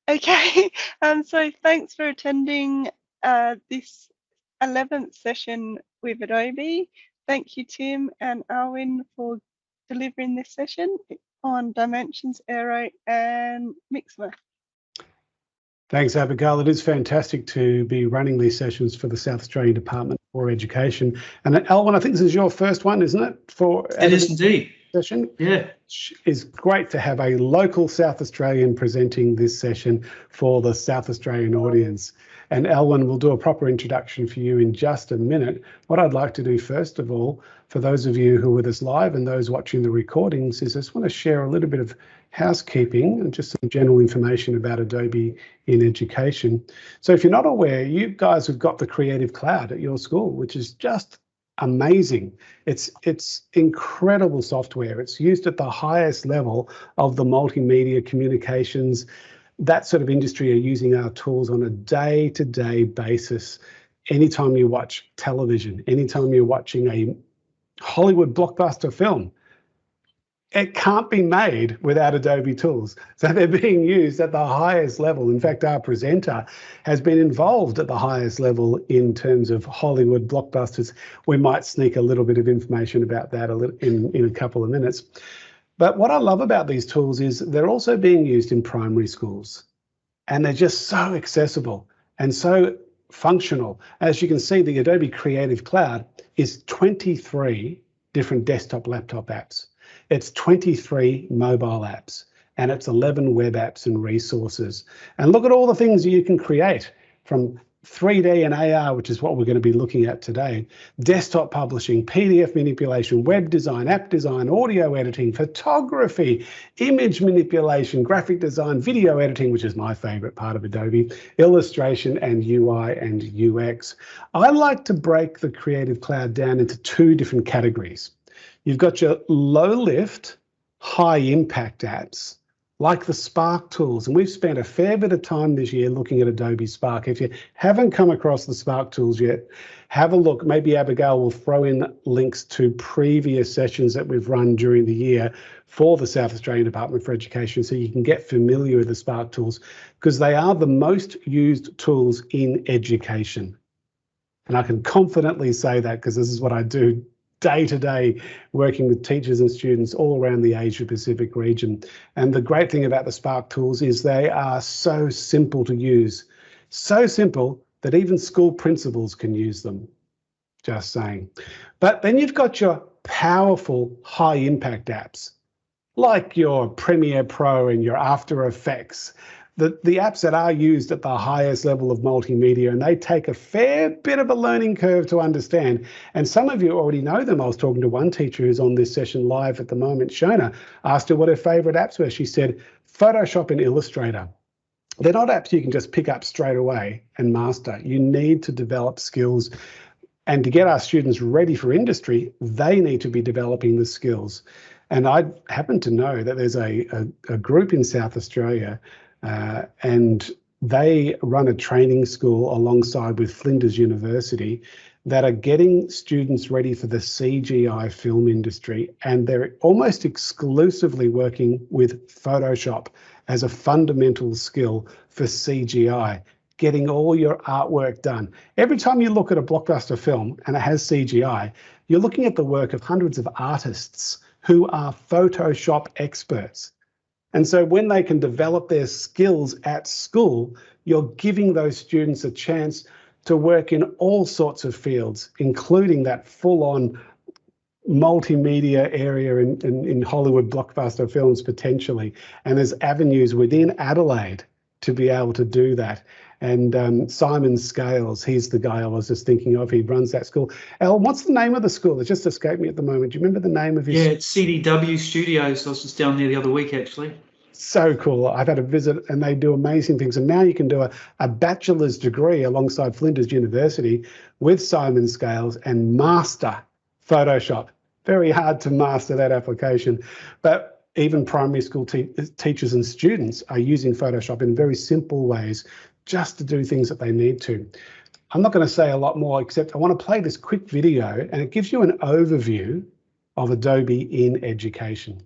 Okay, so thanks for attending this 11th session with Adobe. Thank you, Tim and Alwyn, for delivering this session on Dimensions, Aero and Mixamo. Thanks, Abigail. It is fantastic to be running these sessions for the South Australian Department for Education. And Alwyn, I think this is your first one, isn't it? It is indeed. Session. Yeah. It's great to have a local South Australian presenting this session for the South Australian audience. And Alwyn, we'll do a proper introduction for you in just a minute. What I'd like to do first of all, for those of you who are with us live and those watching the recordings, is I just want to share a little bit of housekeeping and just some general information about Adobe in education. So if you're not aware, you guys have got the Creative Cloud at your school, which is just amazing. It's incredible software. It's used at the highest level of the multimedia communications. That sort of industry are using our tools on a day-to-day basis. Anytime you watch television, anytime you're watching a Hollywood blockbuster film, it can't be made without Adobe tools. So they're being used at the highest level. In fact, our presenter has been involved at the highest level in terms of Hollywood blockbusters. We might sneak a little bit of information about that in a couple of minutes. But what I love about these tools is they're also being used in primary schools. And they're just so accessible and so functional. As you can see, the Adobe Creative Cloud is 23 different desktop laptop apps. It's 23 mobile apps, and it's 11 web apps and resources. And look at all the things you can create, from 3D and AR, which is what we're going to be looking at today, desktop publishing, PDF manipulation, web design, app design, audio editing, photography, image manipulation, graphic design, video editing, which is my favorite part of Adobe, illustration, and UI and UX. I like to break the Creative Cloud down into two different categories. You've got your low lift, high impact apps like the Spark tools. And we've spent a fair bit of time this year looking at Adobe Spark. If you haven't come across the Spark tools yet, have a look. Maybe Abigail will throw in links to previous sessions that we've run during the year for the South Australian Department for Education, so you can get familiar with the Spark tools, because they are the most used tools in education. And I can confidently say that because this is what I do day to day, working with teachers and students all around the Asia Pacific region. And the great thing about the Spark tools is they are so simple to use, so simple that even school principals can use them, just saying. But then you've got your powerful high impact apps, like your Premiere Pro and your After Effects, the apps that are used at the highest level of multimedia, and they take a fair bit of a learning curve to understand. And some of you already know them. I was talking to one teacher who's on this session live at the moment, Shona, asked her what her favorite apps were. She said, Photoshop and Illustrator. They're not apps you can just pick up straight away and master. You need to develop skills. And to get our students ready for industry, they need to be developing the skills. And I happen to know that there's a group in South Australia, and they run a training school alongside with Flinders University that are getting students ready for the CGI film industry. And they're almost exclusively working with Photoshop as a fundamental skill for CGI, getting all your artwork done. Every time you look at a blockbuster film and it has CGI, you're looking at the work of hundreds of artists who are Photoshop experts. And so when they can develop their skills at school, you're giving those students a chance to work in all sorts of fields, including that full-on multimedia area in Hollywood blockbuster films potentially. And there's avenues within Adelaide to be able to do that. And Simon Scales, he's the guy I was just thinking of. He runs that school. Al, what's the name of the school? It just escaped me at the moment. Do you remember the name of his? Yeah, it's CDW Studios. I was just down there the other week, actually. So cool. I've had a visit and they do amazing things. And now you can do a bachelor's degree alongside Flinders University with Simon Scales and master Photoshop. Very hard to master that application. But even primary school teachers and students are using Photoshop in very simple ways just to do things that they need to. I'm not going to say a lot more, except I want to play this quick video, and it gives you an overview of Adobe in education.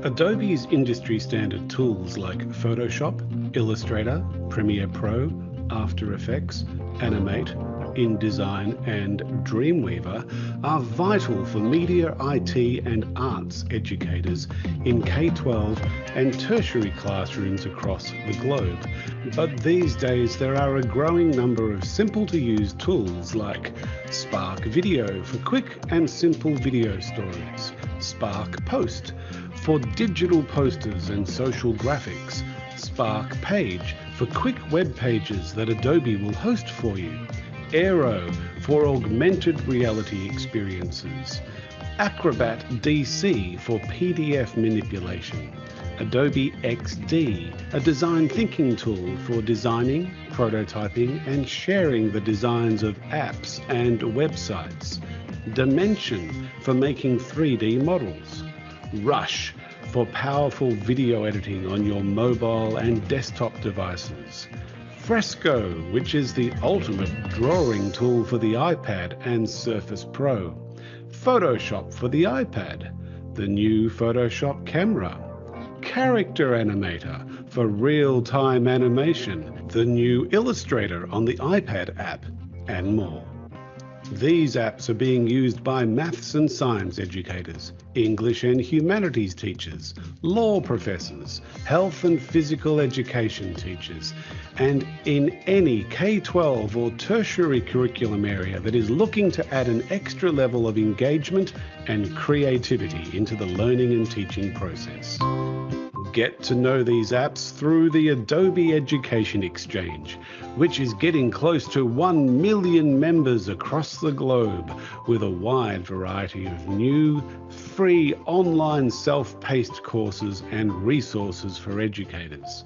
Adobe's industry standard tools like Photoshop, Illustrator, Premiere Pro, After Effects, Animate, InDesign and Dreamweaver are vital for media, IT and arts educators in K-12 and tertiary classrooms across the globe. But these days there are a growing number of simple to use tools like Spark Video for quick and simple video stories, Spark Post for digital posters and social graphics, Spark Page for quick web pages that Adobe will host for you, Aero for augmented reality experiences, Acrobat DC for PDF manipulation, Adobe XD, a design thinking tool for designing, prototyping and sharing the designs of apps and websites, Dimension for making 3D models, Rush for powerful video editing on your mobile and desktop devices, Fresco, which is the ultimate drawing tool for the iPad and Surface Pro, Photoshop for the iPad, the new Photoshop camera, Character Animator for real-time animation, the new Illustrator on the iPad app, and more. These apps are being used by maths and science educators, English and humanities teachers, law professors, health and physical education teachers, and in any K-12 or tertiary curriculum area that is looking to add an extra level of engagement and creativity into the learning and teaching process. Get to know these apps through the Adobe Education Exchange, which is getting close to 1 million members across the globe with a wide variety of new, free online self-paced courses and resources for educators.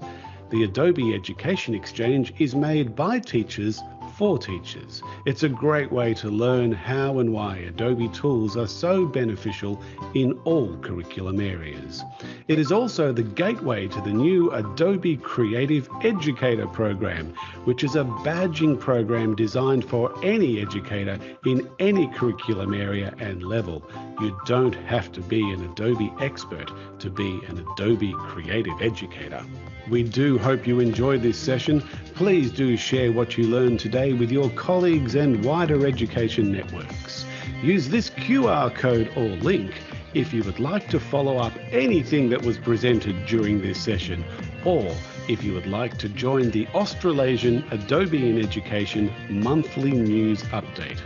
The Adobe Education Exchange is made by teachers for teachers. It's a great way to learn how and why Adobe tools are so beneficial in all curriculum areas. It is also the gateway to the new Adobe Creative Educator program, which is a badging program designed for any educator in any curriculum area and level. You don't have to be an Adobe expert to be an Adobe Creative Educator. We do hope you enjoyed this session. Please do share what you learned today with your colleagues and wider education networks. Use this QR code or link if you would like to follow up anything that was presented during this session, or if you would like to join the Australasian Adobe in Education monthly news update.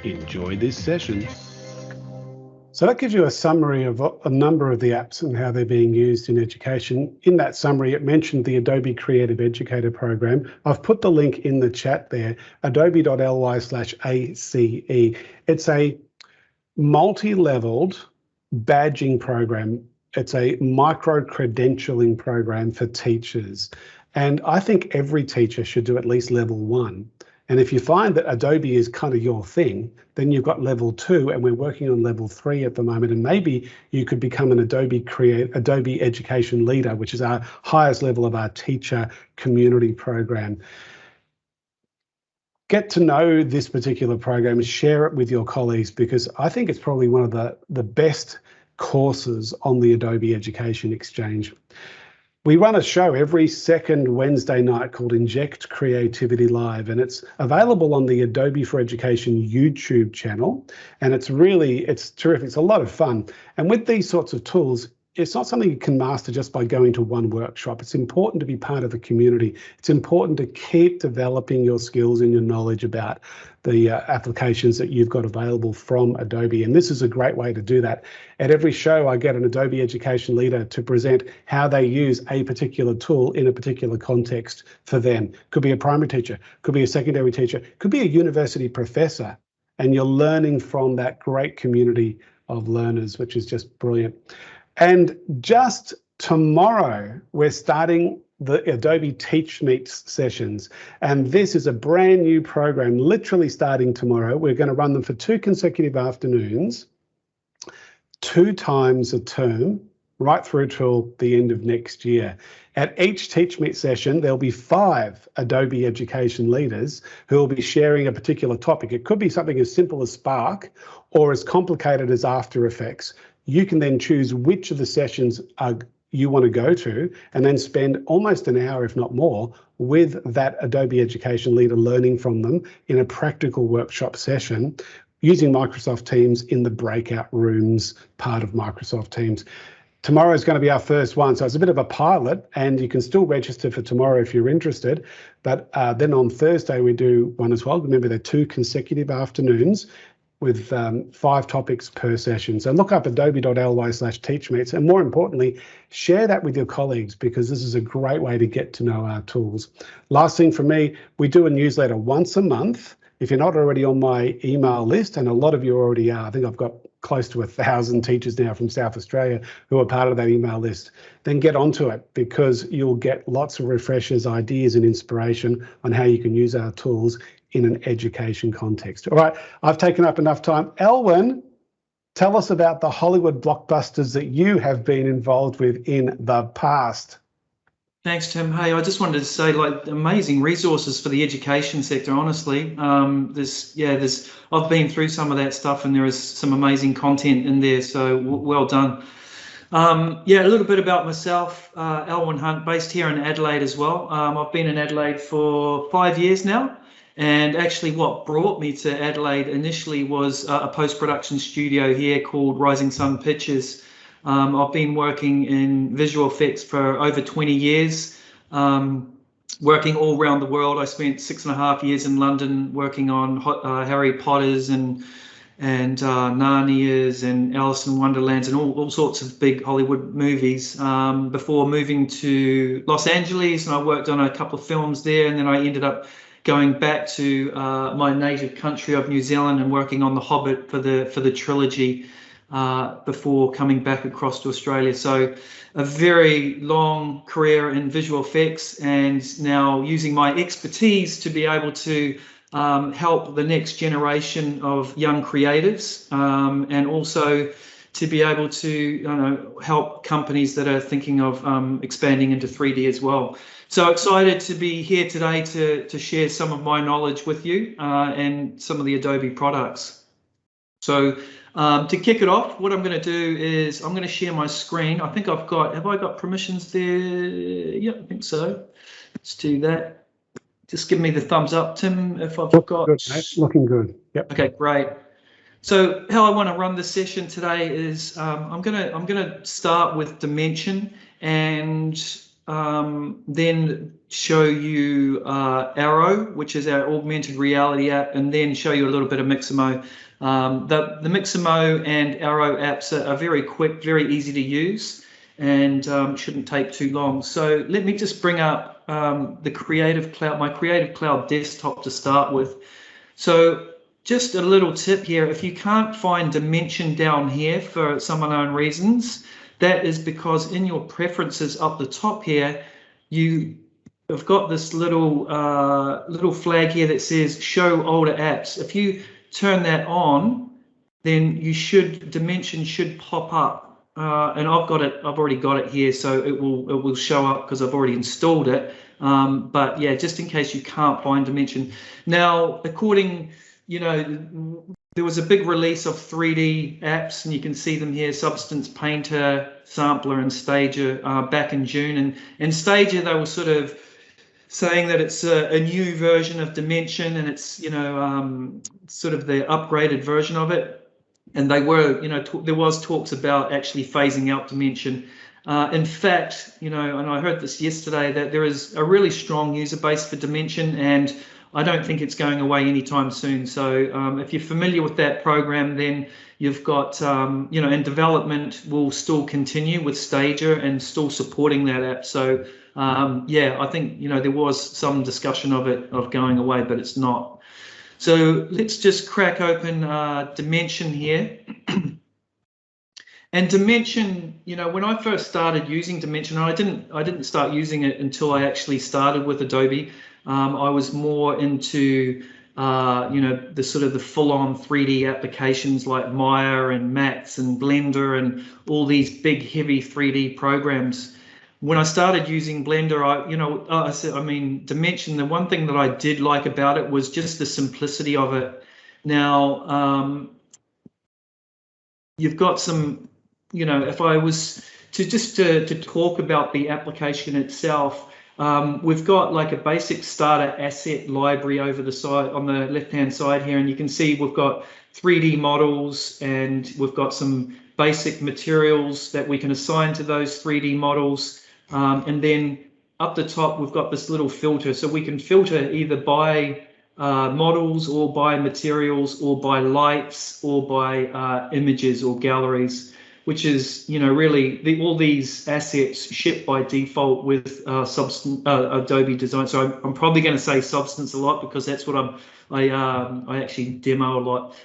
Enjoy this session. So that gives you a summary of a number of the apps and how they're being used in education. In that summary, it mentioned the Adobe Creative Educator program. I've put the link in the chat there, adobe.ly/ACE. It's a multi-leveled badging program. It's a micro-credentialing program for teachers. And I think every teacher should do at least level 1. And if you find that Adobe is kind of your thing, then you've got level 2, and we're working on level 3 at the moment. And maybe you could become an Adobe Education Leader, which is our highest level of our teacher community program. Get to know this particular program, share it with your colleagues, because I think it's probably one of the best courses on the Adobe Education Exchange. We run a show every second Wednesday night called Inject Creativity Live, and it's available on the Adobe for Education YouTube channel. And it's terrific. It's a lot of fun. And with these sorts of tools, it's not something you can master just by going to one workshop. It's important to be part of the community. It's important to keep developing your skills and your knowledge about the applications that you've got available from Adobe. And this is a great way to do that. At every show, I get an Adobe Education Leader to present how they use a particular tool in a particular context for them. Could be a primary teacher, could be a secondary teacher, could be a university professor. And you're learning from that great community of learners, which is just brilliant. And just tomorrow, we're starting the Adobe Teach Meets sessions. And this is a brand new program, literally starting tomorrow. We're going to run them for 2 consecutive afternoons, 2 times a term, right through till the end of next year. At each Teach Meet session, there'll be 5 Adobe Education leaders who will be sharing a particular topic. It could be something as simple as Spark or as complicated as After Effects. You can then choose which of the sessions you want to go to, and then spend almost an hour, if not more, with that Adobe education leader learning from them in a practical workshop session using Microsoft Teams in the breakout rooms part of Microsoft Teams. Tomorrow is going to be our first one, so it's a bit of a pilot, and you can still register for tomorrow if you're interested. But then on Thursday we do one as well. Remember, they're 2 consecutive afternoons with 5 topics per session. So look up adobe.ly/teachmeets, and more importantly, share that with your colleagues, because this is a great way to get to know our tools. Last thing from me, we do a newsletter once a month. If you're not already on my email list, and a lot of you already are, I think I've got close to 1,000 teachers now from South Australia who are part of that email list, then get onto it, because you'll get lots of refreshers, ideas and inspiration on how you can use our tools in an education context. All right, I've taken up enough time. Elwyn, tell us about the Hollywood blockbusters that you have been involved with in the past. Thanks, Tim. Hey, I just wanted to say, like, amazing resources for the education sector, honestly. I've been through some of that stuff, and there is some amazing content in there, so well done. A little bit about myself, Elwyn Hunt, based here in Adelaide as well. I've been in Adelaide for 5 years now, and actually what brought me to Adelaide initially was a post-production studio here called Rising Sun Pictures. I've been working in visual effects for over 20 years, working all around the world. I spent 6.5 years in London working on Harry Potter's and Narnia's and Alice in Wonderland's and all sorts of big Hollywood movies before moving to Los Angeles, and I worked on a couple of films there, and then I ended up going back to my native country of New Zealand and working on The Hobbit for the trilogy before coming back across to Australia. So a very long career in visual effects, and now using my expertise to be able to help the next generation of young creatives, and also to be able to help companies that are thinking of expanding into 3D as well. So excited to be here today to share some of my knowledge with you and some of the Adobe products. So to kick it off, what I'm going to do is I'm going to share my screen. I think have I got permissions there? Yeah, I think so. Let's do that. Just give me the thumbs up, Tim, if I've got. Good, mate. Looking good. Yep. Okay, great. So how I want to run this session today is I'm gonna start with Dimension, and then show you Aero, which is our augmented reality app, and then show you a little bit of Mixamo. The Mixamo and Aero apps are very quick, very easy to use, and shouldn't take too long. So let me just bring up the Creative Cloud, my Creative Cloud desktop to start with. So just a little tip here, if you can't find Dimension down here for some unknown reasons, that is because in your preferences up the top here, you have got this little flag here that says show older apps. If you turn that on, then Dimension should pop up. And I've already got it here, so it will show up because I've already installed it. But yeah, just in case you can't find Dimension. Now, there was a big release of 3D apps, and you can see them here: Substance Painter, Sampler, and Stager back in June. And Stager, they were sort of saying that it's a new version of Dimension, and it's sort of the upgraded version of it. And they were, there was talks about actually phasing out Dimension. In fact, and I heard this yesterday, that there is a really strong user base for Dimension, and I don't think it's going away anytime soon. So if you're familiar with that program, then you've got, and development will still continue with Stager and still supporting that app. So I think, there was some discussion of going away, but it's not. So let's just crack open Dimension here. And Dimension, when I first started using Dimension, I didn't start using it until I actually started with Adobe. I was more into the sort of the full-on 3D applications like Maya and Max and Blender and all these big heavy 3D programs. When I started using Blender, Dimension, the one thing that I did like about it was just the simplicity of it. Now, you've got some if I was to talk about the application itself, we've got like a basic starter asset library over the side on the left-hand side here, and you can see we've got 3D models, and we've got some basic materials that we can assign to those 3D models, and then up the top we've got this little filter, so we can filter either by models or by materials or by lights or by images or galleries, which is, really all these assets ship by default with Adobe Design. So I'm probably going to say Substance a lot because that's what I actually demo a lot.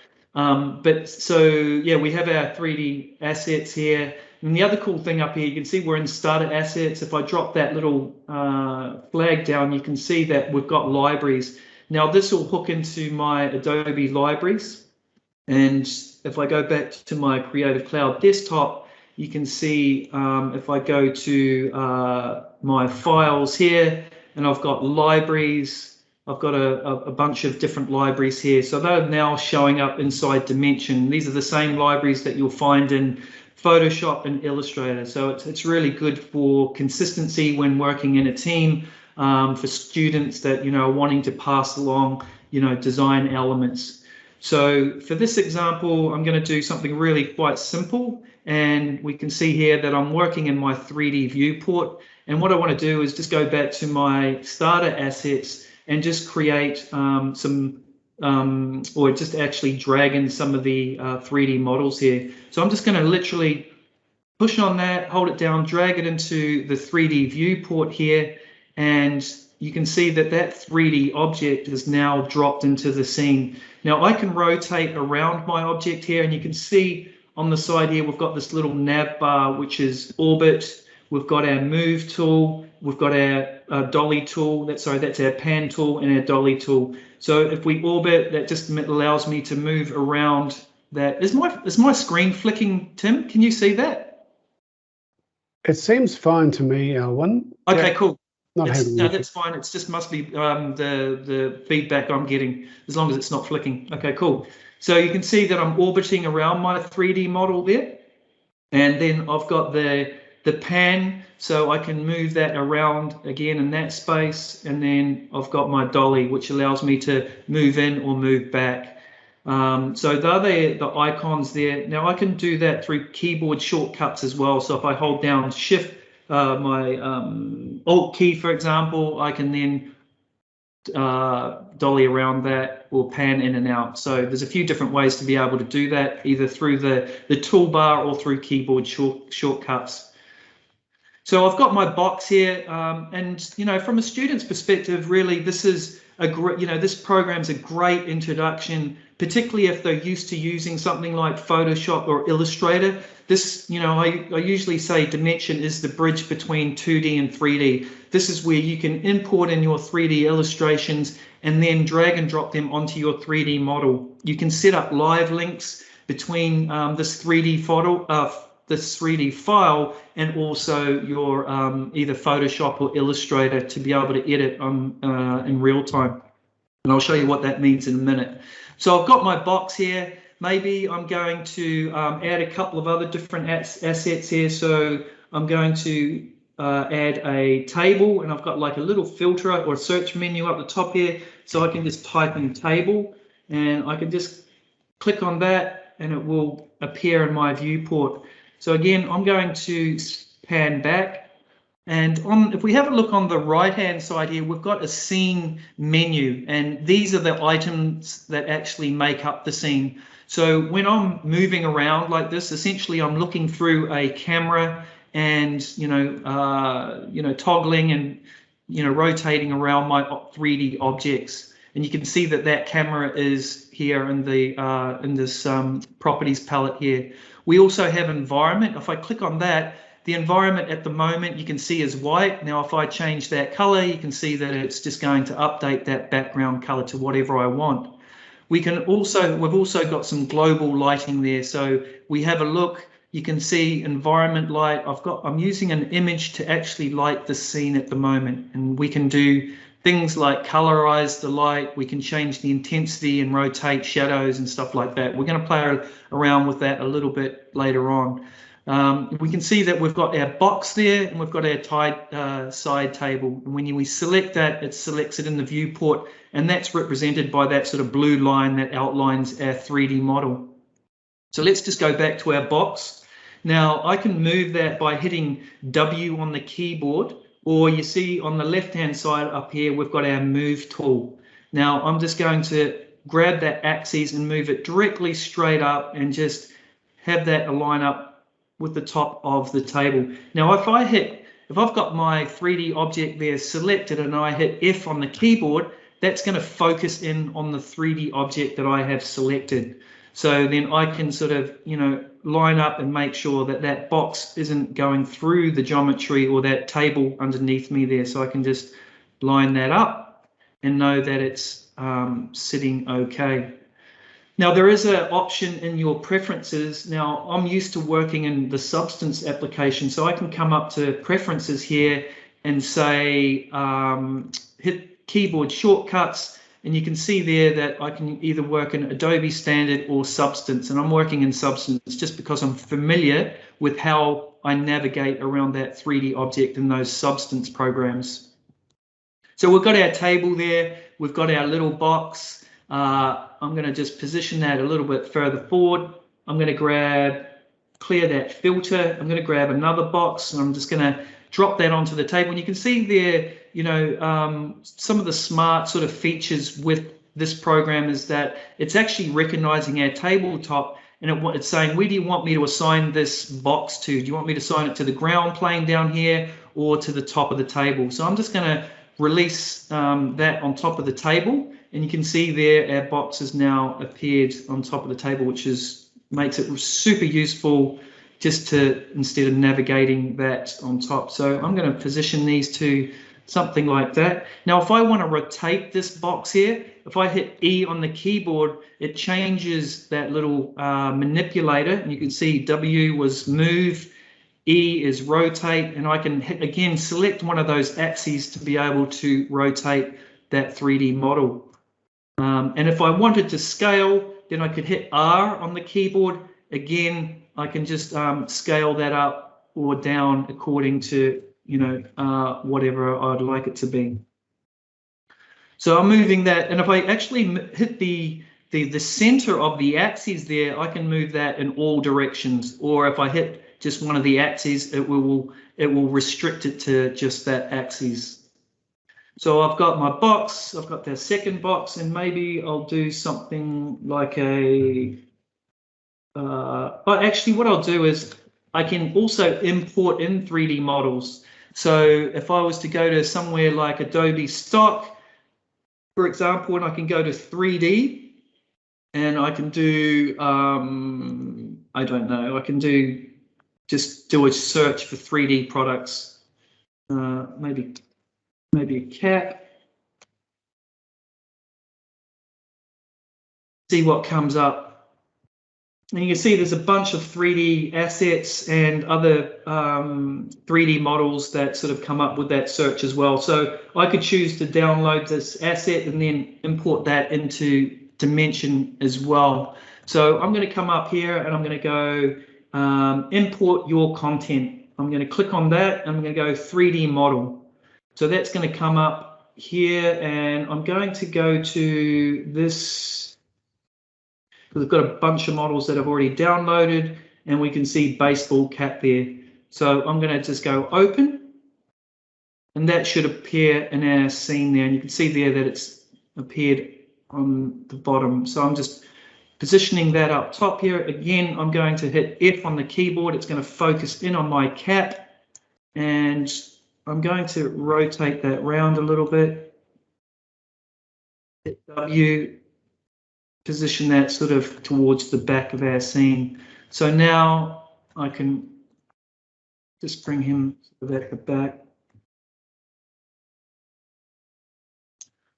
But so yeah, we have our 3D assets here. And the other cool thing up here, you can see we're in starter assets. If I drop that little flag down, you can see that we've got libraries. Now this will hook into my Adobe libraries. And if I go back to my Creative Cloud desktop, you can see if I go to my files here, and I've got libraries, I've got a bunch of different libraries here. So they're now showing up inside Dimension. These are the same libraries that you'll find in Photoshop and Illustrator. So it's really good for consistency when working in a team, for students that, are wanting to pass along, design elements. So for this example, I'm going to do something really quite simple, and we can see here that I'm working in my 3D viewport, and what I want to do is just go back to my starter assets and just create or just actually drag in some of the 3D models here. So I'm just going to literally push on that, hold it down, drag it into the 3D viewport here, and you can see that that 3D object is now dropped into the scene. Now I can rotate around my object here, and you can see on the side here we've got this little nav bar, which is orbit. We've got our move tool, we've got our dolly tool, that's our pan tool and our dolly tool. So if we orbit, that just allows me to move around that. Is my screen flicking, Tim? Can you see that? It seems fine to me, Alwyn. Okay, cool. No, that's fine. It's just must be the feedback I'm getting, as long as it's not flicking. Okay, cool. So you can see that I'm orbiting around my 3D model there, and then I've got the pan, so I can move that around again in that space, and then I've got my dolly, which allows me to move in or move back. So they're the icons there. Now I can do that through keyboard shortcuts as well. So if I hold down Shift, my Alt key, for example, I can then dolly around that or pan in and out. So there's a few different ways to be able to do that, either through the toolbar or through keyboard shortcuts. So I've got my box here, and from a student's perspective, really this is a great, this program's a great introduction, particularly if they're used to using something like Photoshop or Illustrator. This, I usually say Dimension is the bridge between 2D and 3D. This is where you can import in your 3D illustrations and then drag and drop them onto your 3D model. You can set up live links between this 3D file and also your either Photoshop or Illustrator to be able to edit in real time. And I'll show you what that means in a minute. So I've got my box here. Maybe I'm going to add a couple of other different assets here. So I'm going to add a table, and I've got like a little filter or a search menu up the top here. So I can just type in table, and I can just click on that, and it will appear in my viewport. So again, I'm going to pan back, and if we have a look on the right-hand side here, we've got a scene menu, and these are the items that actually make up the scene. So when I'm moving around like this, essentially I'm looking through a camera and toggling and rotating around my 3D objects. And you can see that camera is here in the in this properties palette here. We also have environment. If I click on that, the environment at the moment you can see is white. Now if I change that color, you can see that it's just going to update that background color to whatever I want. We've also got some global lighting there. So we have a look, you can see environment light. I'm using an image to actually light the scene at the moment, and we can do things like colorize the light. We can change the intensity and rotate shadows and stuff like that. We're going to play around with that a little bit later on. We can see that we've got our box there and we've got our side table. And when we select that, it selects it in the viewport, and that's represented by that sort of blue line that outlines our 3D model. So let's just go back to our box. Now I can move that by hitting W on the keyboard, or you see on the left-hand side up here, we've got our move tool. Now I'm just going to grab that axis and move it directly straight up and just have that align up with the top of the table. Now if I've got my 3D object there selected and I hit F on the keyboard, that's going to focus in on the 3D object that I have selected. So then I can sort of, line up and make sure that that box isn't going through the geometry or that table underneath me there. So I can just line that up and know that it's sitting okay. Now there is an option in your preferences. Now I'm used to working in the substance application, so I can come up to preferences here and say hit keyboard shortcuts, and you can see there that I can either work in Adobe Standard or Substance, and I'm working in Substance just because I'm familiar with how I navigate around that 3D object in those Substance programs. So we've got our table there, we've got our little box. I'm going to just position that a little bit further forward. I'm going to clear that filter. I'm going to grab another box and I'm just going to drop that onto the table. And you can see there, some of the smart sort of features with this program is that it's actually recognizing our tabletop, and it's saying, where do you want me to assign this box to? Do you want me to assign it to the ground plane down here or to the top of the table? So I'm just going to release that on top of the table, and you can see there our box has now appeared on top of the table, which makes it super useful just to, instead of navigating that on top. So I'm going to position these to something like that. Now if I want to rotate this box here, if I hit E on the keyboard, it changes that little manipulator, and you can see W was move, E is rotate, and I can hit again, select one of those axes to be able to rotate that 3D model. And if I wanted to scale, then I could hit R on the keyboard. Again, I can just scale that up or down according to whatever I'd like it to be. So I'm moving that, and if I actually hit the center of the axis there, I can move that in all directions. Or if I hit just one of the axes, it will restrict it to just that axis. So I've got my box, I've got that second box, and maybe I'll do something like but actually what I'll do is I can also import in 3D models. So if I was to go to somewhere like Adobe Stock, for example, and I can go to 3D, and I can do, I don't know, I can just do a search for 3D products, maybe a cap. See what comes up. And you can see there's a bunch of 3D assets and other 3D models that sort of come up with that search as well. So I could choose to download this asset and then import that into Dimension as well. So I'm going to come up here and I'm going to go import your content. I'm going to click on that and I'm going to go 3D model. So that's going to come up here, and I'm going to go to this. We've got a bunch of models that I've already downloaded, and we can see baseball cap there. So I'm going to just go open, and that should appear in our scene there. And you can see there that it's appeared on the bottom. So I'm just positioning that up top here. Again, I'm going to hit F on the keyboard. It's going to focus in on my cap, and I'm going to rotate that round a little bit. Hit W. Position that sort of towards the back of our scene. So now I can just bring him at the back.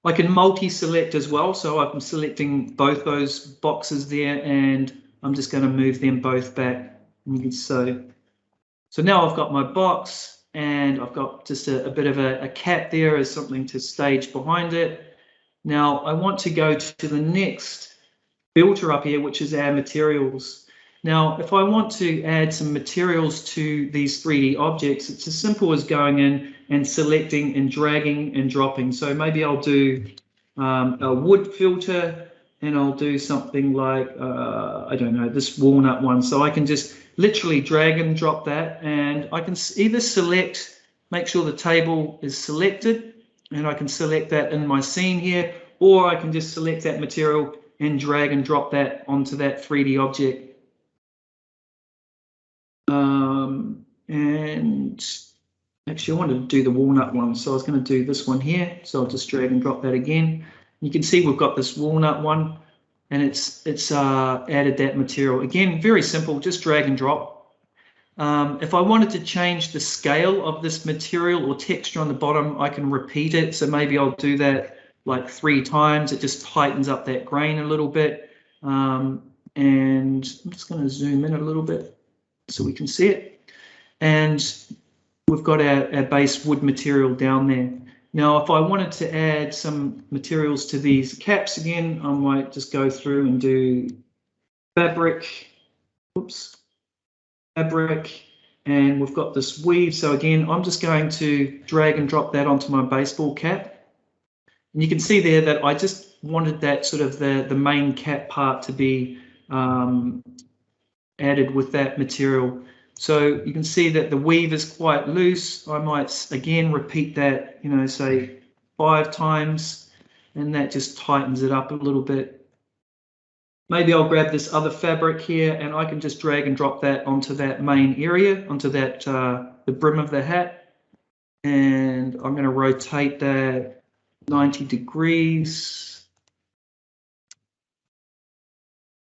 I can multi-select as well, so I'm selecting both those boxes there, and I'm just going to move them both back. So now I've got my box, and I've got just a bit of a cap there as something to stage behind it. Now I want to go to the next filter up here, which is our materials. Now, if I want to add some materials to these 3D objects, it's as simple as going in and selecting and dragging and dropping. So maybe I'll do a wood filter, and I'll do something like, I don't know, this walnut one. So I can just literally drag and drop that, and I can either select, make sure the table is selected, and I can select that in my scene here, or I can just select that material and drag and drop that onto that 3D object. And actually I wanted to do the walnut one, so I was going to do this one here. So I'll just drag and drop that again. You can see we've got this walnut one, and it's added that material. Again, very simple, just drag and drop. If I wanted to change the scale of this material or texture on the bottom, I can repeat it. So maybe I'll do that like 3 times. It just tightens up that grain a little bit. And I'm just going to zoom in a little bit so we can see it. And we've got our base wood material down there. Now, if I wanted to add some materials to these caps again, I might just go through and do fabric, fabric, and we've got this weave. So again, I'm just going to drag and drop that onto my baseball cap. And you can see there that I just wanted that sort of the main cap part to be added with that material. So you can see that the weave is quite loose. I might again repeat that, you know, say 5 times, and that just tightens it up a little bit. Maybe I'll grab this other fabric here, and I can just drag and drop that onto that main area, onto that the brim of the hat, and I'm going to rotate that 90 degrees,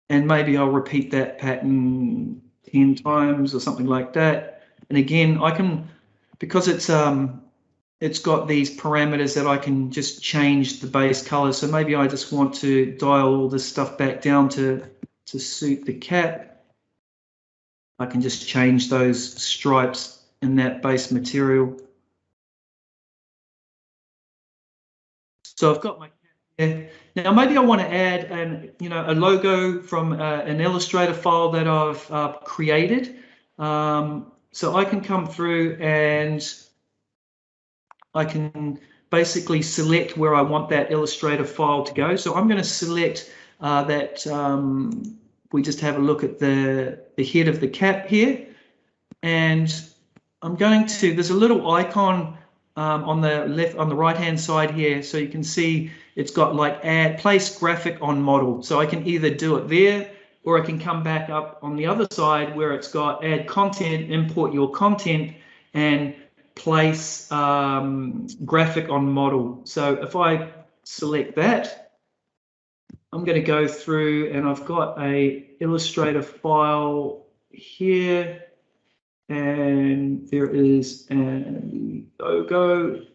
and maybe I'll repeat that pattern 10 times or something like that. And again, I can, because it's got these parameters that I can just change the base color. So maybe I just want to dial all this stuff back down to suit the cap. I can just change those stripes in that base material. So I've got my cap there. Now maybe I want to add a logo from an Illustrator file that I've created. So I can come through and I can basically select where I want that Illustrator file to go. So I'm going to select that. We just have a look at the head of the cap here, and I'm going to. There's a little icon on the right hand side here, so you can see it's got like add place graphic on model. So I can either do it there, or I can come back up on the other side where it's got add content, import your content, and place graphic on model. So if I select that, I'm going to go through, and I've got a Illustrator file here, and there is a logo.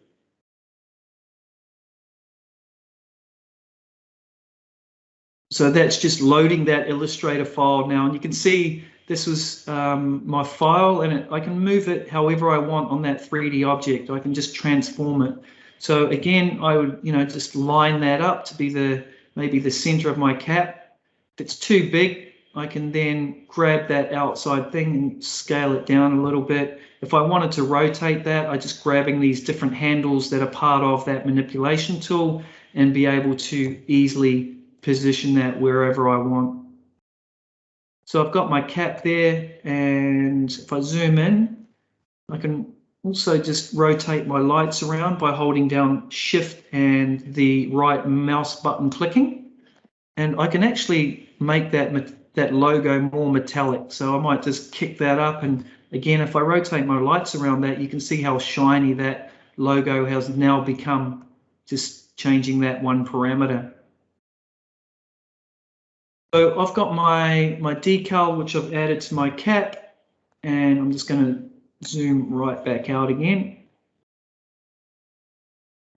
So that's just loading that Illustrator file now, and you can see this was my file, and I can move it however I want on that 3D object. I can just transform it. So again, I would just line that up to be maybe the center of my cap. If it's too big, I can then grab that outside thing and scale it down a little bit. If I wanted to rotate that, I just grabbing these different handles that are part of that manipulation tool and be able to easily position that wherever I want. So I've got my cap there, and if I zoom in, I can also just rotate my lights around by holding down Shift and the right mouse button clicking, and I can actually make that logo more metallic. So I might just kick that up, and again, if I rotate my lights around that, you can see how shiny that logo has now become, just changing that one parameter. So I've got my decal, which I've added to my cap, and I'm just going to zoom right back out again.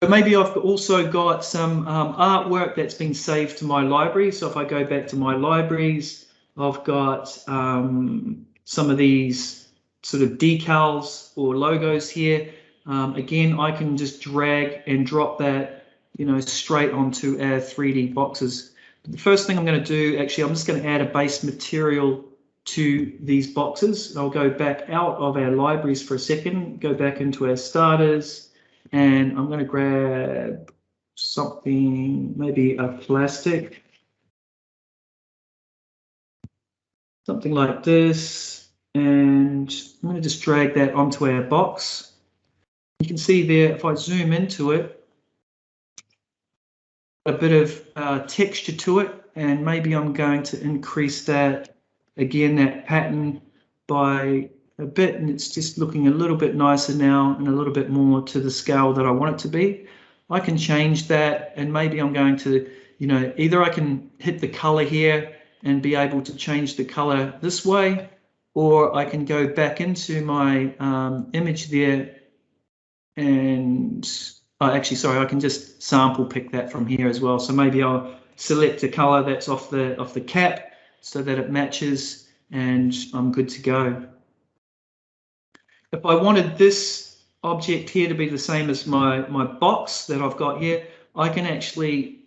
But maybe I've also got some artwork that's been saved to my library. So if I go back to my libraries, I've got some of these sort of decals or logos here. Again, I can just drag and drop that, straight onto our 3D boxes. The first thing I'm going to do, actually, I'm just going to add a base material to these boxes. I'll go back out of our libraries for a second, go back into our starters, and I'm going to grab something, maybe a plastic, something like this, and I'm going to just drag that onto our box. You can see there, if I zoom into it, a bit of texture to it, and maybe I'm going to increase that, again, that pattern by a bit, and it's just looking a little bit nicer now and a little bit more to the scale that I want it to be. I can change that, and maybe I'm going to, either I can hit the color here and be able to change the color this way, or I can go back into my image there and actually, sorry, I can just sample pick that from here as well. So maybe I'll select a color that's off the cap so that it matches, and I'm good to go. If I wanted this object here to be the same as my box that I've got here, I can actually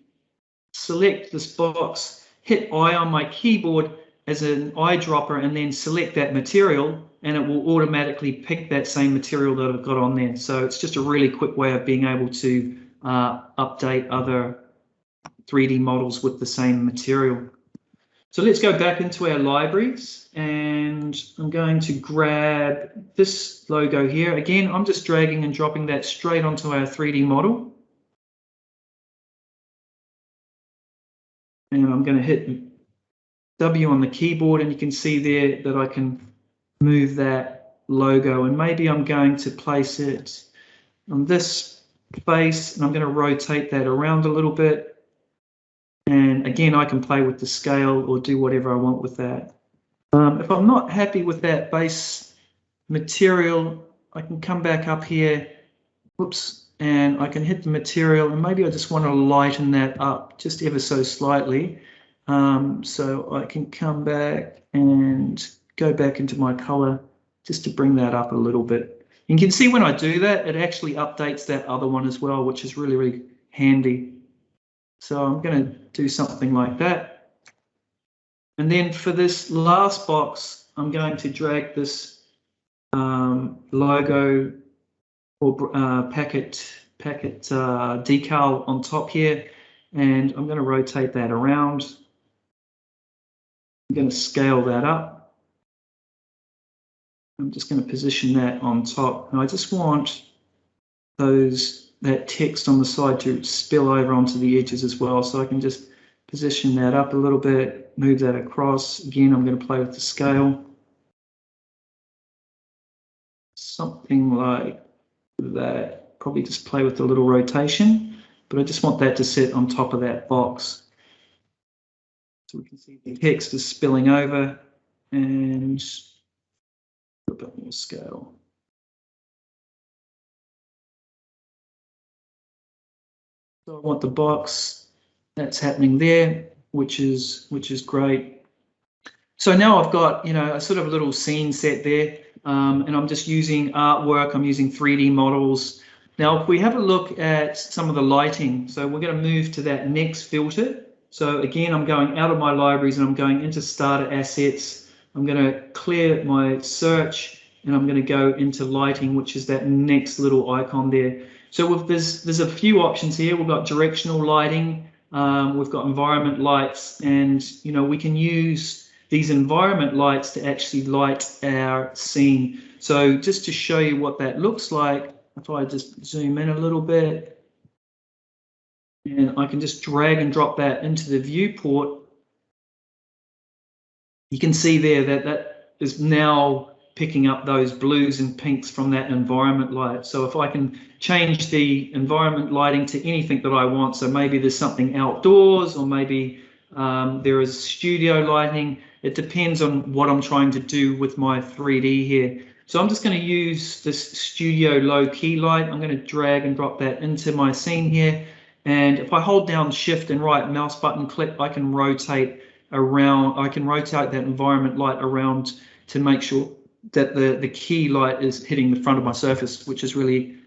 select this box, hit I on my keyboard as an eyedropper, and then select that material, and it will automatically pick that same material that I've got on there. So it's just a really quick way of being able to update other 3D models with the same material. So let's go back into our libraries, and I'm going to grab this logo here. Again, I'm just dragging and dropping that straight onto our 3D model. And I'm going to hit W on the keyboard, and you can see there that I can move that logo, and maybe I'm going to place it on this face, and I'm going to rotate that around a little bit. And again, I can play with the scale or do whatever I want with that. If I'm not happy with that base material, I can come back up here, whoops, and I can hit the material, and maybe I just want to lighten that up just ever so slightly. So I can come back and go back into my color just to bring that up a little bit. You can see when I do that, it actually updates that other one as well, which is really, really handy. So I'm going to do something like that. And then for this last box, I'm going to drag this logo or packet decal on top here, and I'm going to rotate that around. I'm going to scale that up. I'm just going to position that on top, and I just want that text on the side to spill over onto the edges as well. So I can just position that up a little bit, move that across. Again, I'm going to play with the scale. Something like that. Probably just play with a little rotation, but I just want that to sit on top of that box. So we can see the text is spilling over, and a bit more scale. So I want the box that's happening there, which is great. So now I've got, a sort of little scene set there, and I'm just using artwork. I'm using 3D models. Now, if we have a look at some of the lighting, so we're going to move to that next filter. So again, I'm going out of my libraries and I'm going into starter assets. I'm going to clear my search, and I'm going to go into lighting, which is that next little icon there. So there's a few options here. We've got directional lighting, we've got environment lights, and we can use these environment lights to actually light our scene. So just to show you what that looks like, if I just zoom in a little bit, and I can just drag and drop that into the viewport, you can see there that is now picking up those blues and pinks from that environment light. So if I can change the environment lighting to anything that I want, so maybe there's something outdoors, or maybe there is studio lighting. It depends on what I'm trying to do with my 3D here. So I'm just going to use this studio low key light. I'm going to drag and drop that into my scene here. And if I hold down shift and right mouse button click, I can rotate around. I can rotate that environment light around to make sure that the key light is hitting the front of my surface, which is really,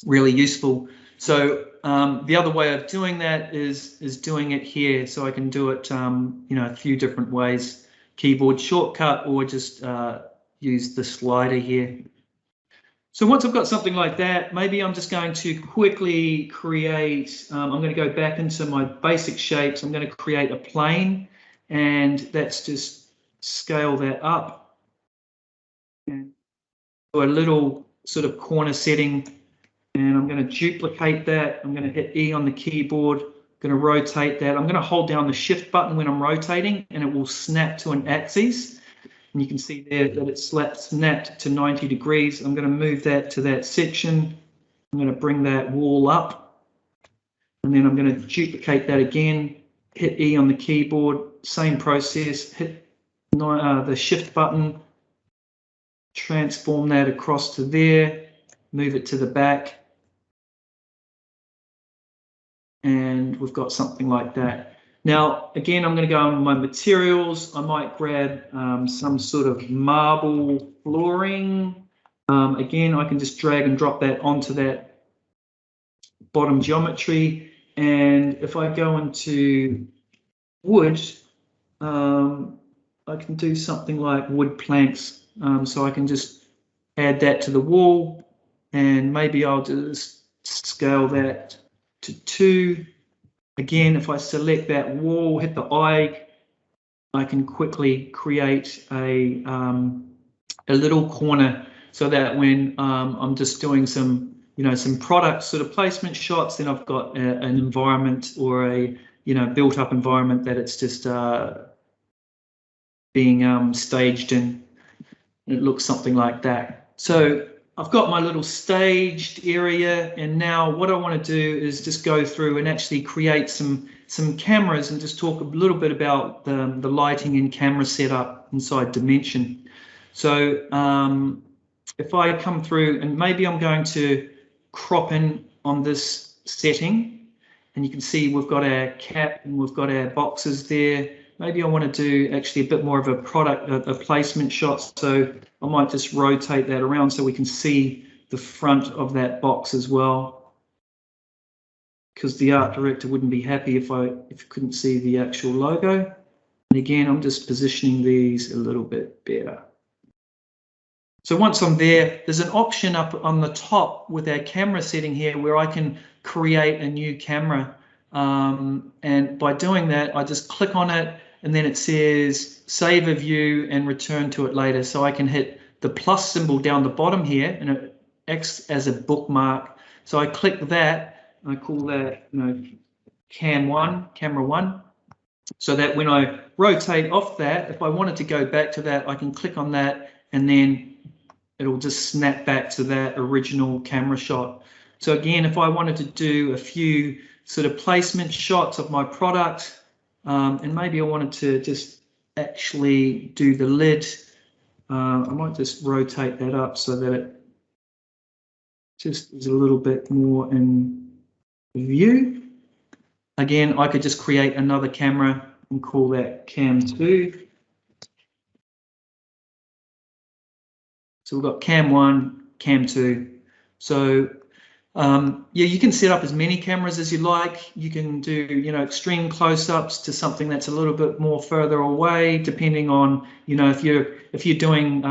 really useful. So the other way of doing that is doing it here. So I can do it, a few different ways. keyboard shortcut or just use the slider here. So once I've got something like that, maybe I'm just going to quickly create, I'm going to go back into my basic shapes. I'm going to create a plane, and let's just scale that up and do a little sort of corner setting, and I'm going to duplicate that. I'm going to hit E on the keyboard, I'm going to rotate that. I'm going to hold down the shift button when I'm rotating, and it will snap to an axis. And you can see there that it's snapped to 90 degrees. I'm going to move that to that section. I'm going to bring that wall up, and then I'm going to duplicate that again, hit E on the keyboard, same process, hit the shift button, transform that across to there, move it to the back, and we've got something like that. Now, again, I'm going to go on my materials. I might grab some sort of marble flooring. Again, I can just drag and drop that onto that bottom geometry. And if I go into wood, I can do something like wood planks. So I can just add that to the wall, and maybe I'll just scale that to 2. Again, if I select that wall, hit the eye, I can quickly create a little corner so that when I'm just doing some, some product sort of placement shots, then I've got an environment or a, built up environment that it's just being staged in. It looks something like that. So I've got my little staged area, and now what I want to do is just go through and actually create some cameras and just talk a little bit about the lighting and camera setup inside Dimension. So if I come through, and maybe I'm going to crop in on this setting, and you can see we've got our cap and we've got our boxes there. Maybe I want to do actually a bit more of a placement shot. So I might just rotate that around so we can see the front of that box as well, because the art director wouldn't be happy if you couldn't see the actual logo. And again, I'm just positioning these a little bit better. So once I'm there, there's an option up on the top with our camera setting here where I can create a new camera. And by doing that, I just click on it, and then it says save a view and return to it later. So I can hit the plus symbol down the bottom here, and it acts as a bookmark. So I click that, and I call that camera one, so that when I rotate off that, if I wanted to go back to that, I can click on that, and then it'll just snap back to that original camera shot. So again, if I wanted to do a few sort of placement shots of my product, and maybe I wanted to just actually do the lid, I might just rotate that up so that it just is a little bit more in view. Again, I could just create another camera and call that Cam 2. So we've got Cam 1, Cam 2. So yeah, you can set up as many cameras as you like. You can do, extreme close-ups to something that's a little bit more further away, depending on, if you're doing,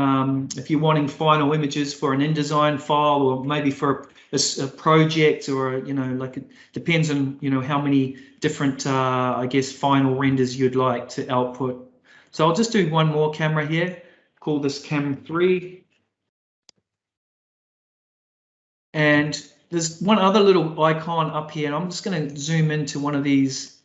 if you're wanting final images for an InDesign file, or maybe for a project, or like it depends on how many different I guess final renders you'd like to output. So I'll just do one more camera here. Call this Cam 3. And there's one other little icon up here, and I'm just going to zoom into one of these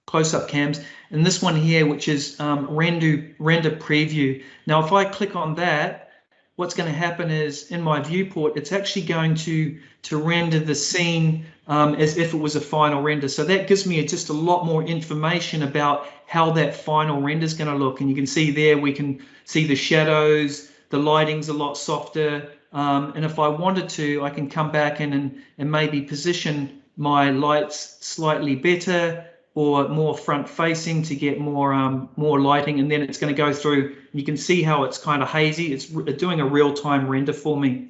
close-up cams, and this one here, which is render preview. Now, if I click on that, what's going to happen is in my viewport, it's actually going to render the scene as if it was a final render. So that gives me just a lot more information about how that final render is going to look. And you can see there, we can see the shadows, the lighting's a lot softer. And if I wanted to, I can come back in and maybe position my lights slightly better or more front facing to get more lighting, and then it's going to go through. You can see how it's kind of hazy. It's doing a real-time render for me.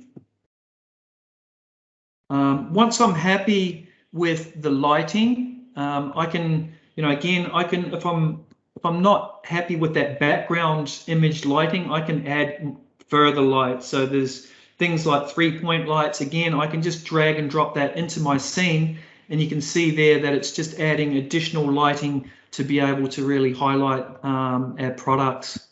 Once I'm happy with the lighting, I can, again, if I'm if I'm not happy with that background image lighting, I can add further light. So there's things like 3-point lights. Again, I can just drag and drop that into my scene, and you can see there that it's just adding additional lighting to be able to really highlight our products.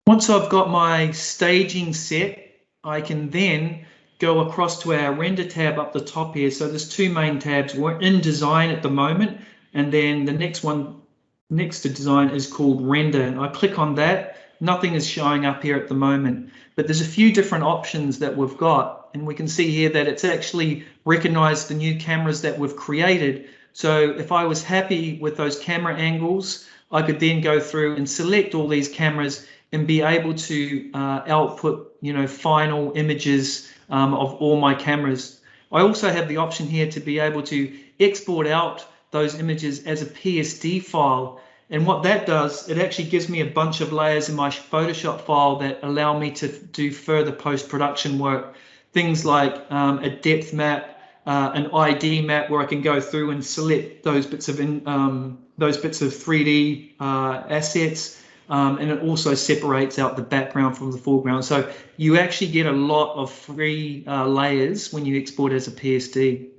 Once I've got my staging set, I can then go across to our render tab up the top here. So there's two main tabs. We're in design at the moment, and then the next one next to design is called render. I click on that. Nothing is showing up here at the moment, but there's a few different options that we've got, and we can see here that it's actually recognized the new cameras that we've created. So if I was happy with those camera angles, I could then go through and select all these cameras and be able to output, final images of all my cameras. I also have the option here to be able to export out those images as a PSD file. And what that does, it actually gives me a bunch of layers in my Photoshop file that allow me to do further post-production work. Things like a depth map, an ID map where I can go through and select those bits of 3D assets. And it also separates out the background from the foreground. So you actually get a lot of free layers when you export as a PSD.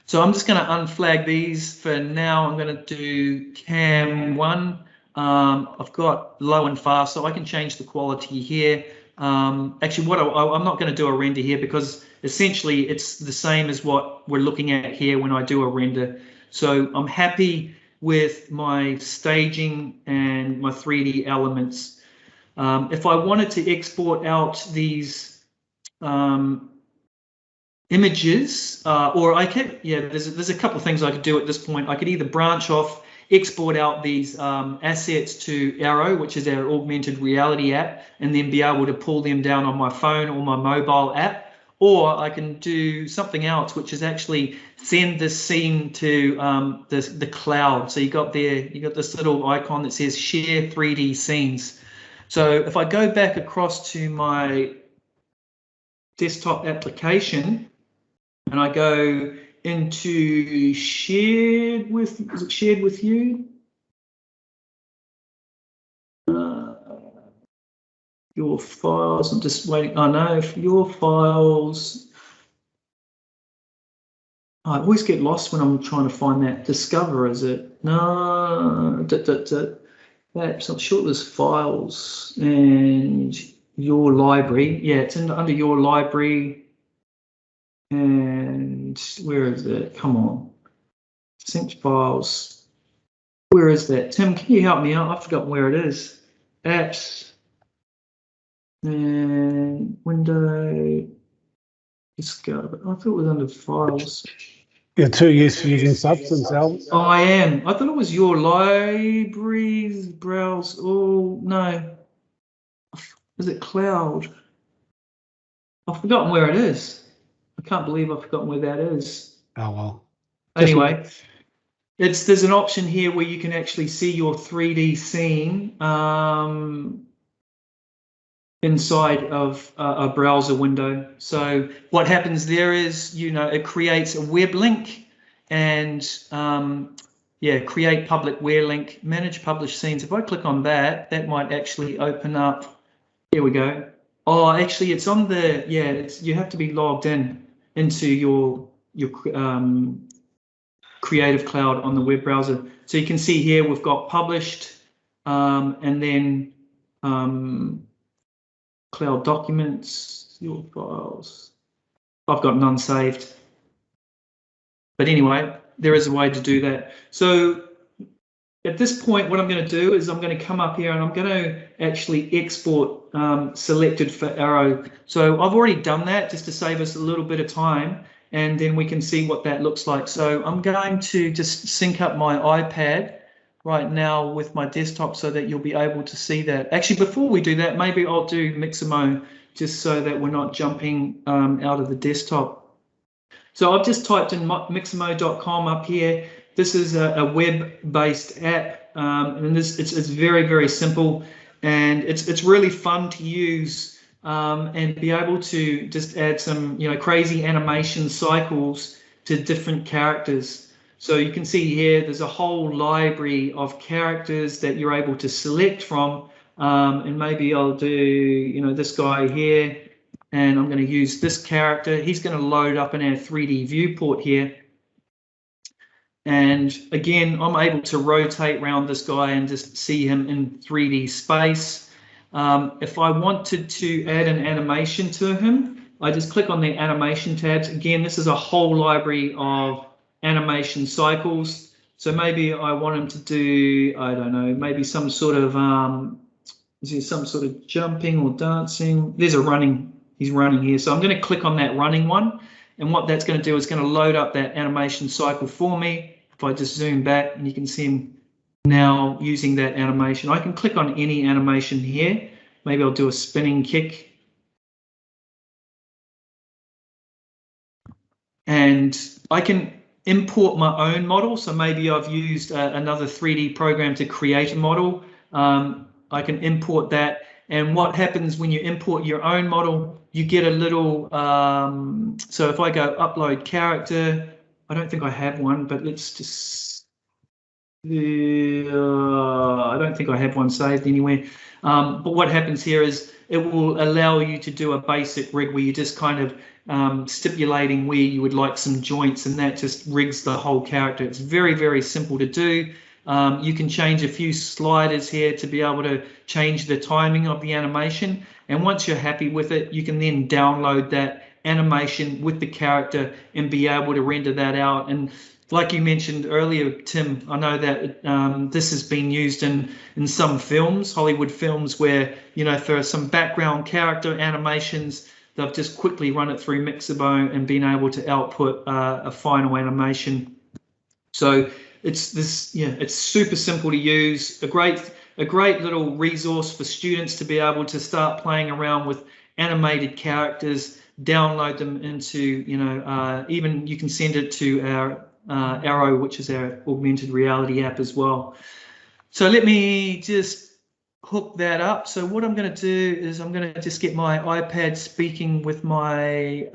So I'm just going to unflag these for now. I'm going to do cam 1. I've got low and fast, so I can change the quality here. Actually, I'm not going to do a render here because essentially it's the same as what we're looking at here when I do a render. So I'm happy with my staging and my 3D elements. If I wanted to export out these images, or I could, there's a couple of things I could do at this point. I could either branch off, export out these assets to Aero, which is our augmented reality app, and then be able to pull them down on my phone or my mobile app. Or I can do something else, which is actually send this scene to the cloud. So you got this little icon that says share 3D scenes. So if I go back across to my desktop application and I go into shared with, is it shared with you? Your files, I'm just waiting. Oh no, your files. I always get lost when I'm trying to find that. Discover, is it? No, perhaps I'm sure there's files and your library. Yeah, it's under your library. And where is it? Come on. Sync files. Where is that? Tim, can you help me out? I've forgotten where it is. Apps. And window. Discover. I thought it was under files. You're too used to using Substance, Al. Oh, I am. I thought it was your libraries browse. Oh no. Is it cloud? I've forgotten where it is. I can't believe I've forgotten where that is. Oh well. Anyway, there's an option here where you can actually see your 3D scene inside of a browser window. So what happens there is, it creates a web link and create public web link, manage published scenes. If I click on that, that might actually open up. Here we go. Oh, actually, it's on the, you have to be logged into your Creative Cloud on the web browser. So you can see here we've got published and then cloud documents, your files. I've got none saved. But anyway, there is a way to do that. So at this point, what I'm going to do is I'm going to come up here and I'm going to actually export selected for Aero. So I've already done that just to save us a little bit of time, and then we can see what that looks like. So I'm going to just sync up my iPad right now with my desktop so that you'll be able to see that. Actually, before we do that, maybe I'll do Mixamo just so that we're not jumping out of the desktop. So I've just typed in mixamo.com up here. This is a web-based app, and it's very, very simple, and it's really fun to use and be able to just add some crazy animation cycles to different characters. So you can see here, there's a whole library of characters that you're able to select from. And maybe I'll do, you know, this guy here, and I'm going to use this character. He's going to load up in our 3D viewport here. And again, I'm able to rotate around this guy and just see him in 3D space. If I wanted to add an animation to him, I just click on the animation tabs. Again, this is a whole library of animation cycles. So maybe I want him to do, I don't know, maybe some sort of, is there some sort of jumping or dancing? There's a running, he's running here. So I'm going to click on that running one. And what that's going to do is going to load up that animation cycle for me. If I just zoom back, and you can see him now using that animation. I can click on any animation here. Maybe I'll do a spinning kick. And I can import my own model. So maybe I've used another 3D program to create a model. I can import that. And what happens when you import your own model, you get a little, so if I go upload character, I don't think I have one, but let's just, I don't think I have one saved anywhere. But what happens here is it will allow you to do a basic rig where you're just kind of stipulating where you would like some joints, and that just rigs the whole character. It's very, very simple to do. You can change a few sliders here to be able to change the timing of the animation. And once you're happy with it, you can then download that animation with the character and be able to render that out. And like you mentioned earlier, Tim, I know that this has been used in some films, Hollywood films, where, you know, for some background character animations, they've just quickly run it through Mixamo and been able to output a final animation. So it's this, yeah, it's super simple to use, a great little resource for students to be able to start playing around with animated characters, download them into, you know, even you can send it to our Aero, which is our augmented reality app as well. So let me just hook that up. So what I'm going to do is I'm going to just get my iPad speaking with my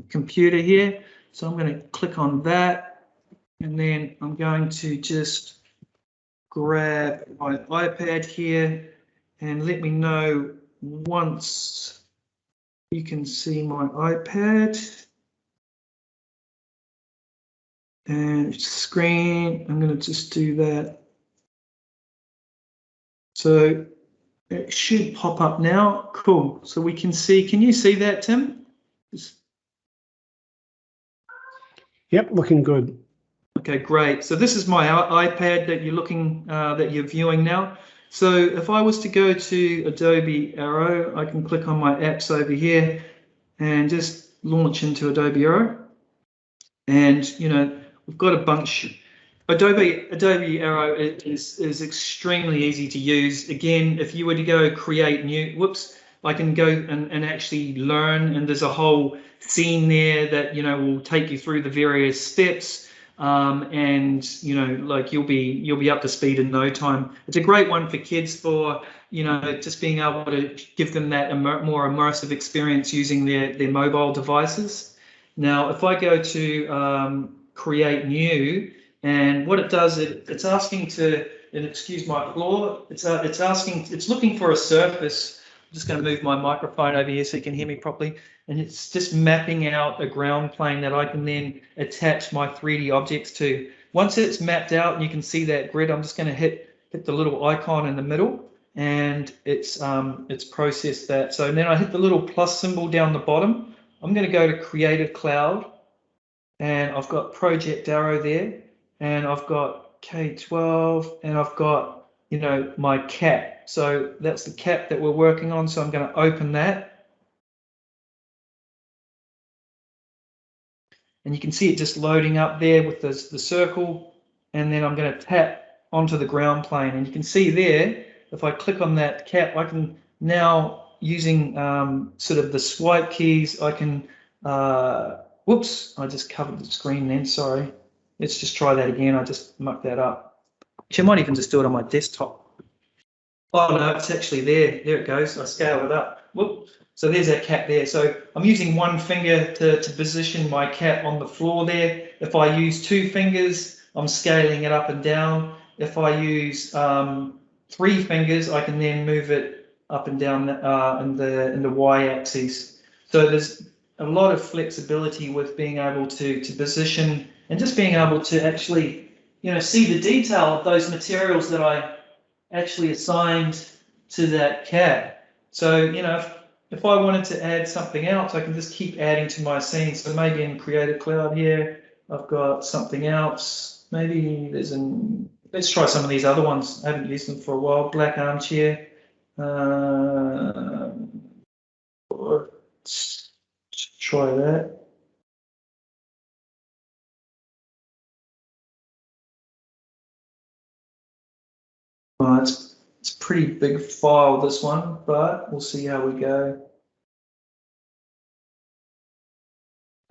computer here. So I'm going to click on that, and then I'm going to just grab my iPad here, and let me know once you can see my iPad and screen. I'm going to just do that. So it should pop up now. Cool. So we can see, can you see that, Tim? Yep, looking good. Okay, great. So this is my iPad that you're looking, that you're viewing now. So if I was to go to Adobe Aero, I can click on my apps over here and just launch into Adobe Aero. And, you know, we've got a bunch. Adobe Aero is extremely easy to use. Again, if you were to go create new, I can go and actually learn, and there's a whole scene there that, you know, will take you through the various steps. And, you know, like you'll be up to speed in no time. It's a great one for kids, for, you know, just being able to give them that more immersive experience using their mobile devices. Now, if I go to create new, and what it does, it's asking to, and excuse my floor, it's looking for a surface. I'm just going to move my microphone over here so you can hear me properly. And it's just mapping out a ground plane that I can then attach my 3D objects to. Once it's mapped out and you can see that grid, I'm just going to hit the little icon in the middle, and it's processed that. So then I hit the little plus symbol down the bottom. I'm going to go to Creative Cloud, and I've got Project Aero there, and I've got K12, and I've got, you know, my cap. So that's the cap that we're working on. So I'm going to open that. And you can see it just loading up there with the circle, and then I'm going to tap onto the ground plane, and you can see there, if I click on that cap, I can now, using sort of the swipe keys, I can, whoops, I just covered the screen then, sorry. Let's just try that again, I just mucked that up. Actually, I might even just do it on my desktop. Oh no, it's actually there it goes, I scaled it up. Whoop. So there's our cat there. So I'm using one finger to position my cat on the floor there. If I use two fingers, I'm scaling it up and down. If I use 3 fingers, I can then move it up and down in the y-axis. So there's a lot of flexibility with being able to position and just being able to actually, you know, see the detail of those materials that I actually assigned to that cat. So, you know, if I wanted to add something else, I can just keep adding to my scene. So maybe in Creative Cloud here, I've got something else. Maybe there's let's try some of these other ones. I haven't used them for a while. Black armchair. Let's try that. Oh, it's a pretty big file, this one, but we'll see how we go.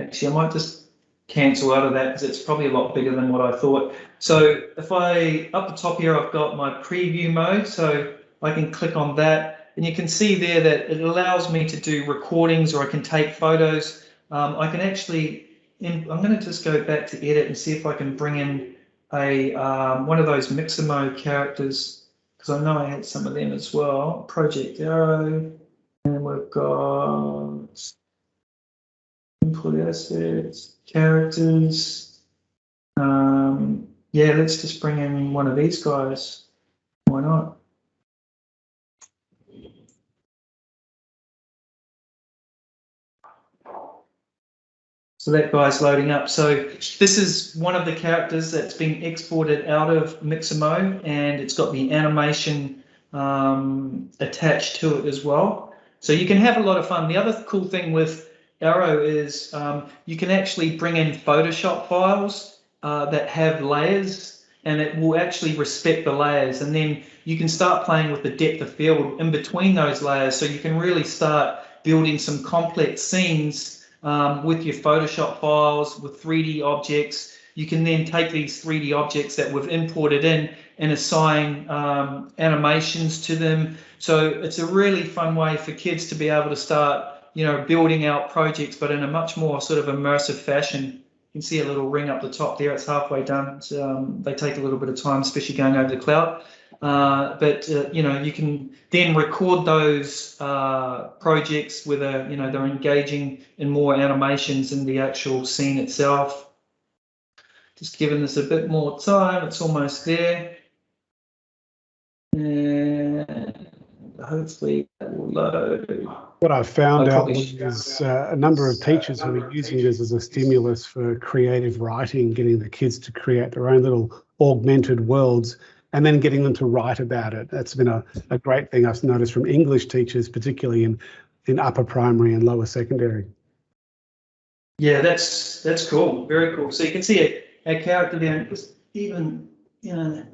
Actually, I might just cancel out of that because it's probably a lot bigger than what I thought. So if up the top here, I've got my preview mode, so I can click on that, and you can see there that it allows me to do recordings, or I can take photos. I can actually, I'm going to just go back to edit and see if I can bring in a one of those Mixamo characters, because I know I had some of them as well. Project Aero, and we've got input assets, characters. Yeah, let's just bring in one of these guys. Why not? So that guy's loading up. So this is one of the characters that's been exported out of Mixamo, and it's got the animation attached to it as well. So you can have a lot of fun. The other cool thing with Aero is you can actually bring in Photoshop files that have layers, and it will actually respect the layers. And then you can start playing with the depth of field in between those layers. So you can really start building some complex scenes with your Photoshop files, with 3D objects. You can then take these 3D objects that we've imported in and assign animations to them. So it's a really fun way for kids to be able to start, you know, building out projects, but in a much more sort of immersive fashion. You can see a little ring up the top there. It's halfway done. So, they take a little bit of time, especially going over the cloud. But you know, you can then record those projects whether, you know, they're engaging in more animations in the actual scene itself. Just giving this a bit more time. It's almost there. And hopefully that will load. What I've found out is a number of teachers who are using this as a stimulus for creative writing, getting the kids to create their own little augmented worlds and then getting them to write about it. That's been a great thing I've noticed from English teachers, particularly in upper primary and lower secondary. Yeah, that's cool. Very cool. So you can see a character there, just even, you know,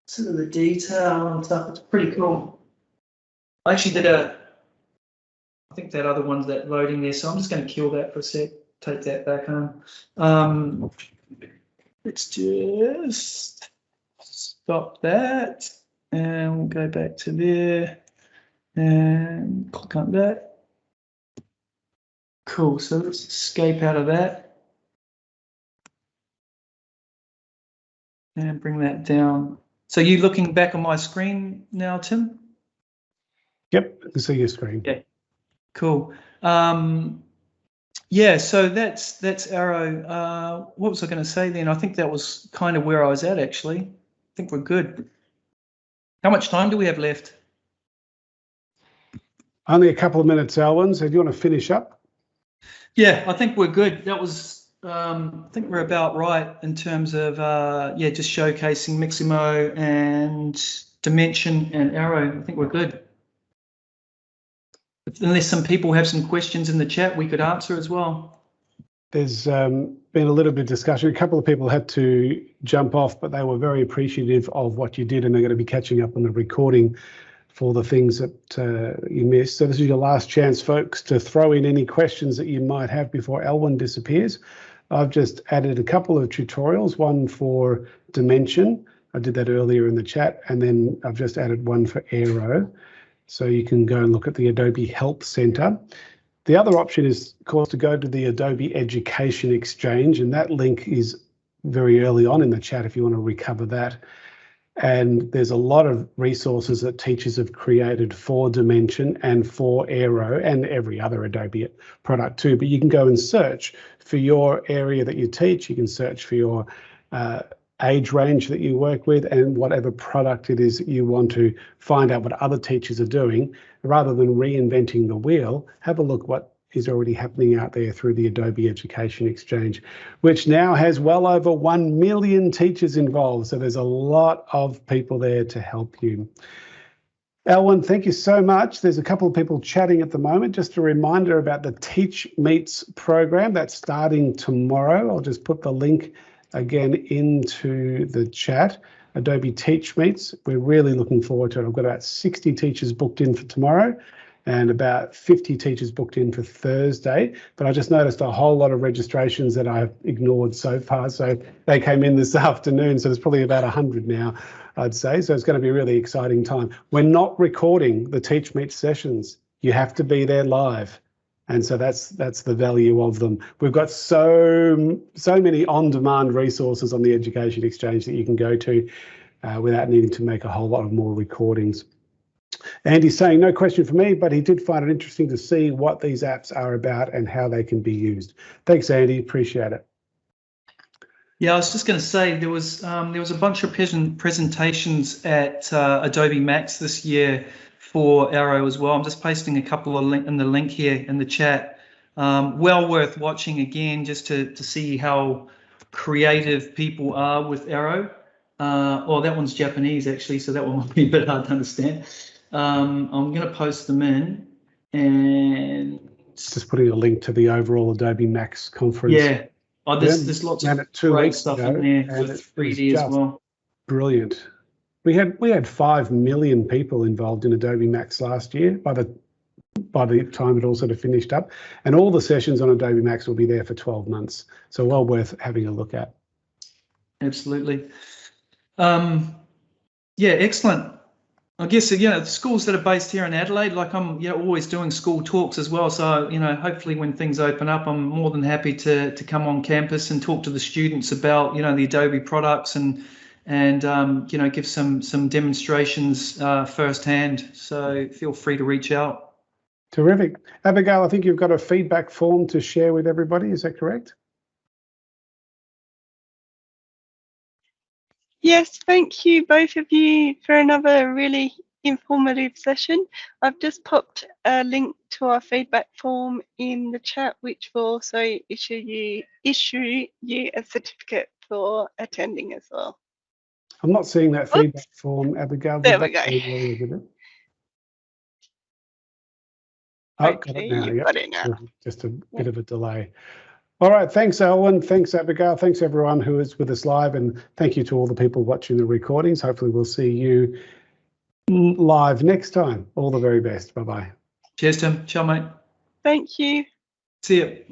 sort of the detail and stuff. It's pretty cool. I actually did I think that other one's that loading there, so I'm just going to kill that for a sec, take that back home. Let's just stop that, and we'll go back to there and click on that. Cool, so let's escape out of that and bring that down. So you looking back on my screen now, Tim? Yep, I can see your screen. Okay, cool. Yeah, so that's Aero. What was I going to say then? I think that was kind of where I was at, actually. I think we're good. How much time do we have left? Only a couple of minutes, Alwyn. So do you want to finish up? Yeah, I think we're good. That was, I think we're about right in terms of, yeah, just showcasing Mixamo and Dimension and Aero. I think we're good. Unless some people have some questions in the chat, we could answer as well. There's been a little bit of discussion. A couple of people had to jump off, but they were very appreciative of what you did, and they're going to be catching up on the recording for the things that you missed. So this is your last chance, folks, to throw in any questions that you might have before Elwyn disappears. I've just added a couple of tutorials, one for Dimension. I did that earlier in the chat, and then I've just added one for Aero. So you can go and look at the Adobe Help Center. The other option is, of course, to go to the Adobe Education Exchange, and that link is very early on in the chat if you want to recover that. And there's a lot of resources that teachers have created for Dimension and for Aero and every other Adobe product too. But you can go and search for your area that you teach. You can search for your age range that you work with and whatever product it is that you want to find out what other teachers are doing. Rather than reinventing the wheel, have a look what is already happening out there through the Adobe Education Exchange, which now has well over 1 million teachers involved. So there's a lot of people there to help you. Elwyn, thank you so much. There's a couple of people chatting at the moment. Just a reminder about the Teach Meets program that's starting tomorrow. I'll just put the link again into the chat. Adobe Teach Meets. We're really looking forward to it. I've got about 60 teachers booked in for tomorrow and about 50 teachers booked in for Thursday. But I just noticed a whole lot of registrations that I've ignored so far. So they came in this afternoon. So there's probably about 100 now, I'd say. So it's going to be a really exciting time. We're not recording the Teach Meet sessions. You have to be there live. And so that's the value of them. We've got so many on-demand resources on the Education Exchange that you can go to without needing to make a whole lot of more recordings. Andy's saying, no question for me, but he did find it interesting to see what these apps are about and how they can be used. Thanks, Andy. Appreciate it. Yeah, I was just going to say there was a bunch of presentations at Adobe Max this year for Aero as well. I'm just pasting a couple of in the link here in the chat. Well worth watching again, just to see how creative people are with Aero. Oh, that one's Japanese actually, so that one might be a bit hard to understand. I'm going to post them in, and just putting a link to the overall Adobe Max conference. Yeah, there's lots of great stuff in there with 3D as well. Brilliant. We had 5 million people involved in Adobe Max last year by the time it all sort of finished up, and all the sessions on Adobe Max will be there for 12 months. So well worth having a look at. Absolutely. Yeah, excellent. I guess, the schools that are based here in Adelaide, like I'm, always doing school talks as well. So, hopefully when things open up, I'm more than happy to come on campus and talk to the students about, the Adobe products and give some demonstrations firsthand. So feel free to reach out. Terrific. Abigail, I think you've got a feedback form to share with everybody. Is that correct? Yes, thank you both of you for another really informative session. I've just popped a link to our feedback form in the chat, which will also issue you a certificate for attending as well. I'm not seeing that feedback form, Abigail. There we go. Oh, got it now. You've got it now. Just a bit of a delay. All right, thanks, Elwyn. Thanks, Abigail. Thanks, everyone who is with us live. And thank you to all the people watching the recordings. Hopefully we'll see you live next time. All the very best. Bye-bye. Cheers, Tim. Ciao, mate. Thank you. See you.